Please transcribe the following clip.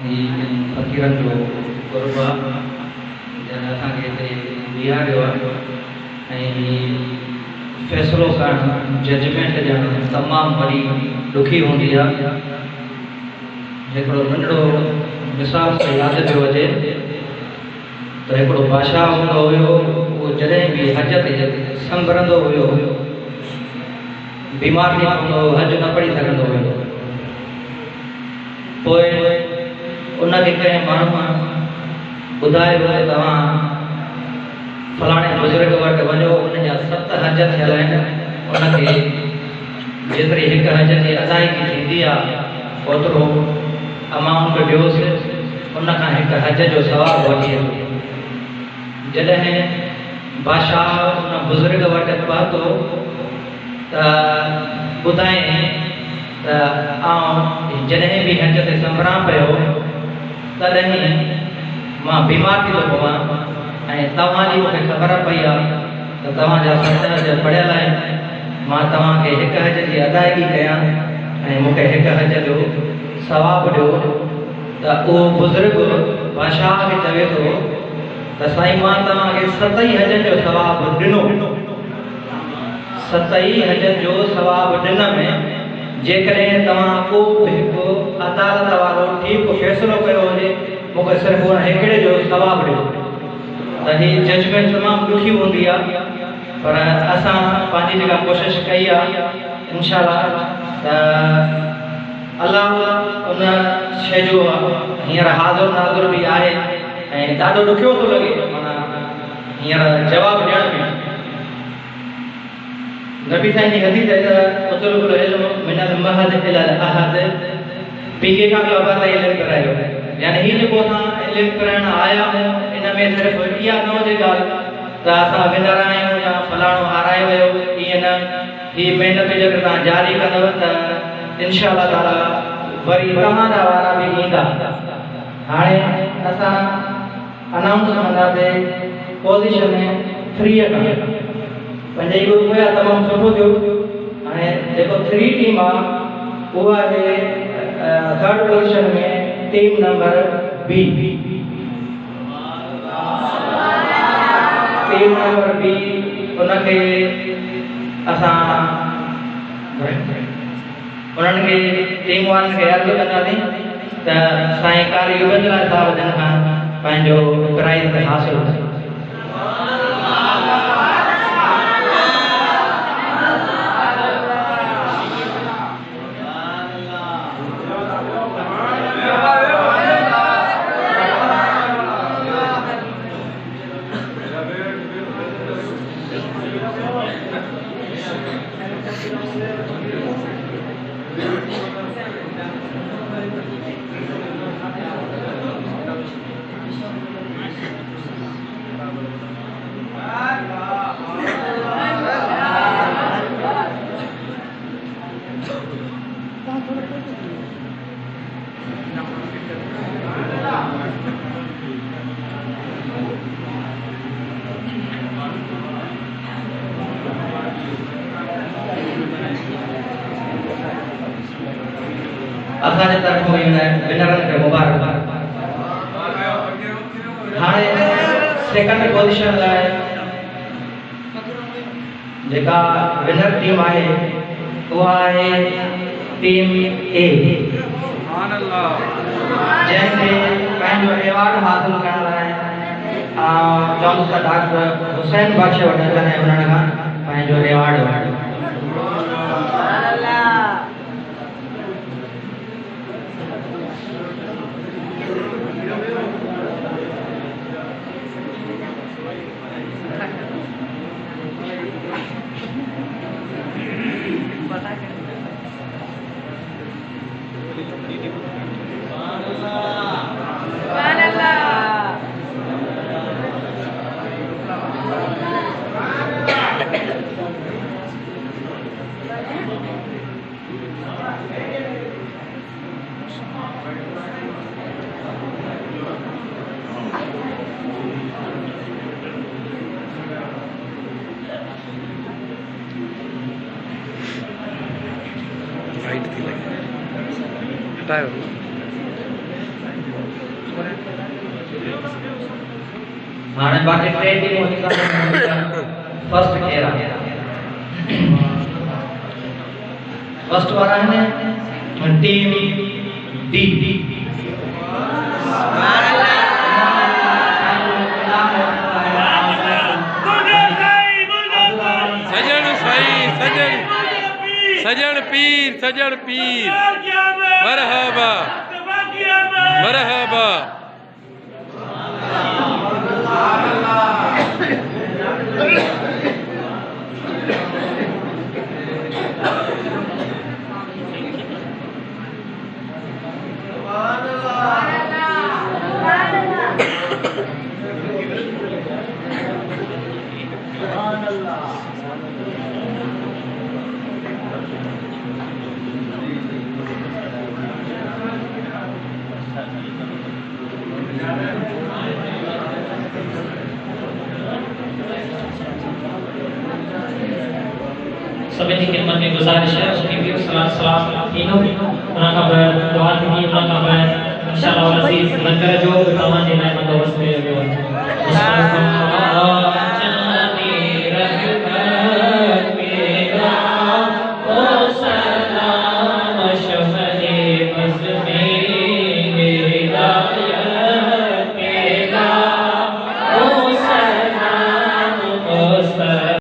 फ़क़ीरनि जो ग़ुरुब आहे जंहिं असांखे हिते बीहारियो आहे ऐं फ़ैसिलो करणु जजमेंट ॾियणु तमामु वॾी ॾुखी हूंदी आहे। हिकिड़ो नंढिड़ो मिसाल सां यादि पियो अचे त हिकिड़ो बादशाह हूंदो हुयो, उहो जॾहिं बि हज ते संभरंदो हुयो बीमार थी पवंदो हुयो, हज न पढ़ी सघंदो हुयो। पोइ उनखे कंहिं माण्हूअ ॿुधायो त तव्हां फलाणे बुज़ुर्ग वटि वञो, उनजा 7 हज थियल आहिनि, उनखे जेतिरी हिकु हज जी अदायगी थींदी आहे ओतिरो अमाउंट ॾियोसि, उनखां हिकु हज जो सवाबु वठी अचो। जॾहिं बादशाह उन बुज़ुर्ग वटि पहुतो त ॿुधाईं त आउं जॾहिं बि हज ते संभरां पियो तॾहिं मां बीमार थी थो पवां ऐं तव्हांजी मूंखे ख़बर पई आहे त तव्हांजा 7 हज पढ़ियल आहिनि, मां तव्हांखे हिकु हज जी अदायगी कयां ऐं मूंखे हिकु हज जो सवाबु ॾियो। त उहो बुज़ुर्ग बादशाह खे चवे थो त साईं मां तव्हांखे 7 हजनि जो सवाबु ॾिनो, 7 हज जो सवाबु ॾिनम जेकॾहिं तव्हां को बि हिकु अदालत वारो ठीकु फ़ैसिलो कयो हुजे, मूंखे सिर्फ़ु उन हिकिड़े जो सवाबु ॾियो। त हीअ जजमेंट तमामु ॾुखी हूंदी आहे, पर असां पंहिंजी जेका कोशिशि कई आहे इंशाअल्लाह त अलाह उन शइ जो हींअर हाज़ुर नाज़ुर बि आहे ऐं ॾाढो ॾुखियो थो लॻे माना हींअर जवाबु ॾियण में। नबी साईं जी हदीस आहे त उतलुल इल्म मिनल महद इलल अहद, पीके खां बाबा ताईं इल्मु करायो, यानी हीअ जेको असां इल्मु कराइण आया आहियूं इन में सिर्फ़ु इहा न हुजे ॻाल्हि त असां विंदर आहियूं या फलाणो हाराए वियो, ईअं न। हीअ महिनत जेकर तव्हां जारी कंदव त इंशाअल्लाह ताला वरी तव्हांजा वारा बि ईंदा। हाणे असां अनाउंस कंदासीं पोज़ीशन 3 खां 5 ई ग्रुप हुया, तमामु सुठो थियो। हाणे जेको 3 टीम आहे उहा आहे 3rd पोज़ीशन में team number B। Team number B उनखे असां उन्हनि खे टीम वारनि खे अर्ज़ु कंदासीं त साईं कारी युगंजला साहिब जन खां पंहिंजो प्राइज़ हासिलु कयो। असांजे तरफ़ों विनरनि खे मुबारक। हाणे 2nd पोज़ीशन लाइ जेका विनर टीम आहे उहा आहे टीम A, जंहिंखे पंहिंजो एवॉर्ड हासिलु करण लाइ चवंदुसि त डॉक्टर हुसैन बख्श वटि अचनि ऐं उन्हनि खां पंहिंजो एवॉर्ड वठनि। हटायो। हाणे बाक़ी टे टीमूं फर्स्ट केरु आहे फर्स्ट वारा आहिनि टीम डी सजन पीर मरहबा मरहबा सभी की खिदमत में गुजारिश है उसकी भी सलाम तीनों उनका दुआ थी उनका इंशाअल्लाह अजीज लंगर जो तमाम जे लाइ बंदोबस्त कयो वियो